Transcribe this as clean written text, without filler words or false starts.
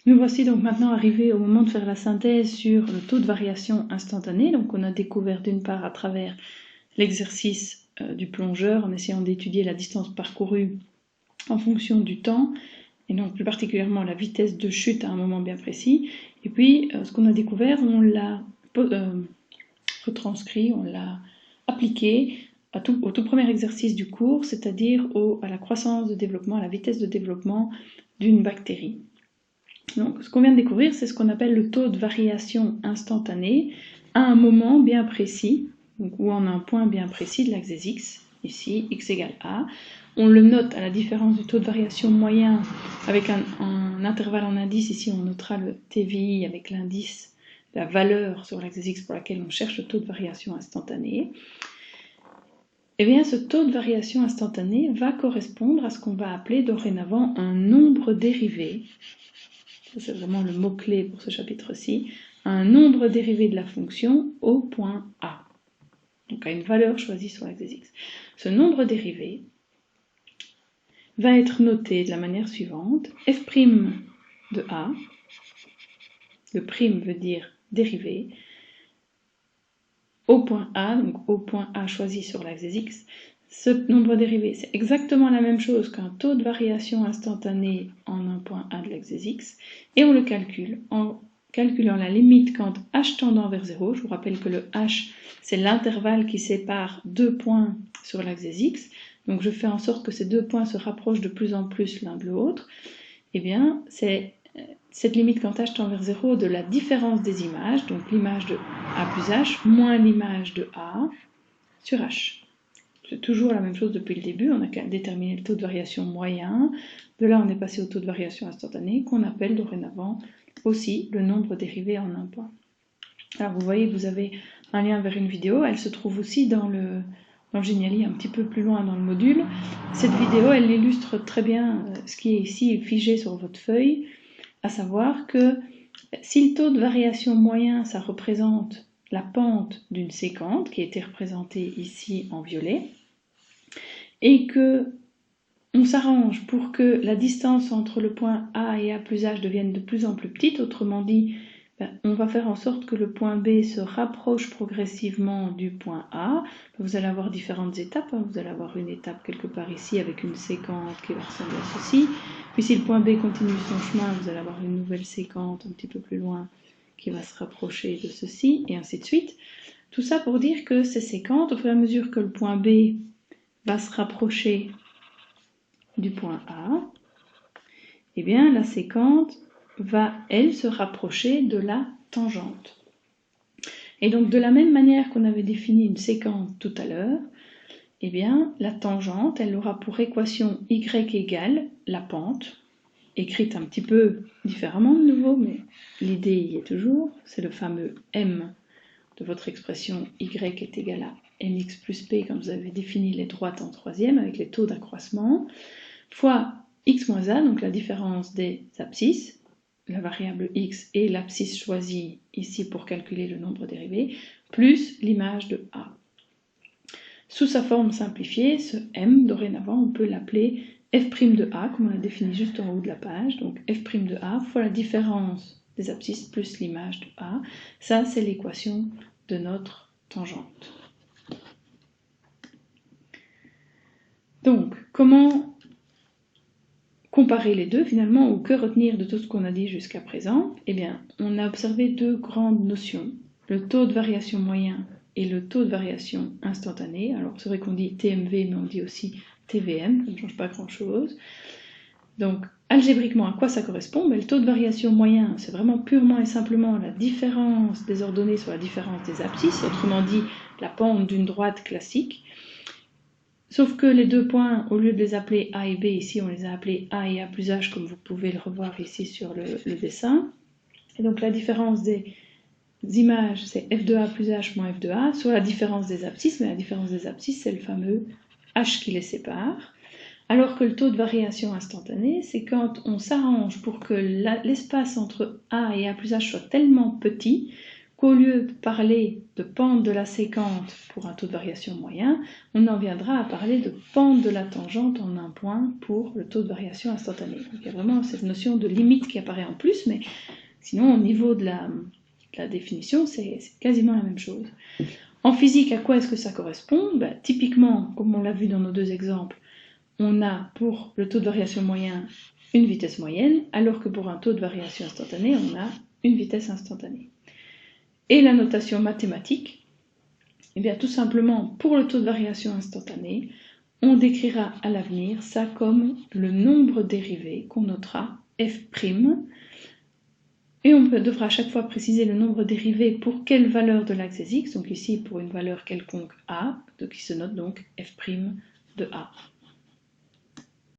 Nous voici donc maintenant arrivés au moment de faire la synthèse sur le taux de variation instantané. Donc on a découvert d'une part à travers l'exercice du plongeur en essayant d'étudier la distance parcourue en fonction du temps, et donc plus particulièrement la vitesse de chute à un moment bien précis. Et puis ce qu'on a découvert, on l'a retranscrit, on l'a appliqué au tout premier exercice du cours, c'est-à-dire à la croissance de développement, à la vitesse de développement d'une bactérie. Donc, ce qu'on vient de découvrir, c'est ce qu'on appelle le taux de variation instantané à un moment bien précis, ou en un point bien précis de l'axe des x, ici, x égale a. On le note à la différence du taux de variation moyen avec un intervalle en indice. Ici, on notera le TVI avec l'indice, la valeur sur l'axe des x pour laquelle on cherche le taux de variation instantané. Eh bien, ce taux de variation instantané va correspondre à ce qu'on va appeler dorénavant un nombre dérivé. C'est vraiment le mot-clé pour ce chapitre-ci, un nombre dérivé de la fonction au point A, donc à une valeur choisie sur l'axe des x. Ce nombre dérivé va être noté de la manière suivante, f' de A, le prime veut dire dérivé, au point A, donc au point A choisi sur l'axe des x. Ce nombre dérivé, c'est exactement la même chose qu'un taux de variation instantané en un point A de l'axe des x, et on le calcule en calculant la limite quand h tendant vers 0. Je vous rappelle que le h, c'est l'intervalle qui sépare deux points sur l'axe des x, donc je fais en sorte que ces deux points se rapprochent de plus en plus l'un de l'autre. Eh bien, c'est cette limite quand h tend vers 0 de la différence des images, donc l'image de A plus H moins l'image de A sur H. C'est toujours la même chose depuis le début, on a déterminé le taux de variation moyen, de là on est passé au taux de variation instantané, qu'on appelle dorénavant aussi le nombre dérivé en un point. Alors vous voyez, vous avez un lien vers une vidéo, elle se trouve aussi dans le Geniali, un petit peu plus loin dans le module. Cette vidéo, elle illustre très bien ce qui est ici figé sur votre feuille, à savoir que si le taux de variation moyen, ça représente la pente d'une séquente, qui a été représentée ici en violet, et que on s'arrange pour que la distance entre le point A et A plus H devienne de plus en plus petite, autrement dit, on va faire en sorte que le point B se rapproche progressivement du point A. Vous allez avoir différentes étapes, vous allez avoir une étape quelque part ici avec une séquente qui va ressembler à ceci, puis si le point B continue son chemin, vous allez avoir une nouvelle séquente un petit peu plus loin qui va se rapprocher de ceci, et ainsi de suite. Tout ça pour dire que ces séquentes, au fur et à mesure que le point B va se rapprocher du point A, eh bien la séquente va, elle, se rapprocher de la tangente. Et donc de la même manière qu'on avait défini une séquente tout à l'heure, eh bien la tangente, elle aura pour équation y égale la pente, écrite un petit peu différemment de nouveau, mais l'idée y est toujours, c'est le fameux m de votre expression y est égal à mx plus p, comme vous avez défini les droites en troisième, avec les taux d'accroissement, fois x moins a, donc la différence des abscisses, la variable x et l'abscisse choisie ici pour calculer le nombre dérivé, plus l'image de a. Sous sa forme simplifiée, ce m, dorénavant, on peut l'appeler f' de a, comme on l'a défini juste en haut de la page, donc f' de a fois la différence des abscisses plus l'image de a. Ça, c'est l'équation de notre tangente. Donc, comment comparer les deux finalement, ou que retenir de tout ce qu'on a dit jusqu'à présent? Eh bien, on a observé deux grandes notions, le taux de variation moyen et le taux de variation instantané. Alors c'est vrai qu'on dit TMV, mais on dit aussi TVM, ça ne change pas grand-chose. Donc, algébriquement, à quoi ça correspond? Le taux de variation moyen, c'est vraiment purement et simplement la différence des ordonnées sur la différence des abscisses, autrement dit, la pente d'une droite classique. Sauf que les deux points, au lieu de les appeler A et B, ici on les a appelés A et A plus H, comme vous pouvez le revoir ici sur le dessin. Et donc la différence des images, c'est f de A plus H moins f de A, soit la différence des abscisses, mais la différence des abscisses, c'est le fameux H qui les sépare. Alors que le taux de variation instantané, c'est quand on s'arrange pour que l'espace entre A et A plus H soit tellement petit qu'au lieu de parler de pente de la séquente pour un taux de variation moyen, on en viendra à parler de pente de la tangente en un point pour le taux de variation instantané. Donc il y a vraiment cette notion de limite qui apparaît en plus, mais sinon au niveau de la définition, c'est quasiment la même chose. En physique, à quoi est-ce que ça correspond? Typiquement, comme on l'a vu dans nos deux exemples, on a pour le taux de variation moyen une vitesse moyenne, alors que pour un taux de variation instantané, on a une vitesse instantanée. Et la notation mathématique, eh bien tout simplement, pour le taux de variation instantané, on décrira à l'avenir ça comme le nombre dérivé qu'on notera f', et on devra à chaque fois préciser le nombre dérivé pour quelle valeur de l'axe des x, donc ici pour une valeur quelconque a, qui se note donc f' de a.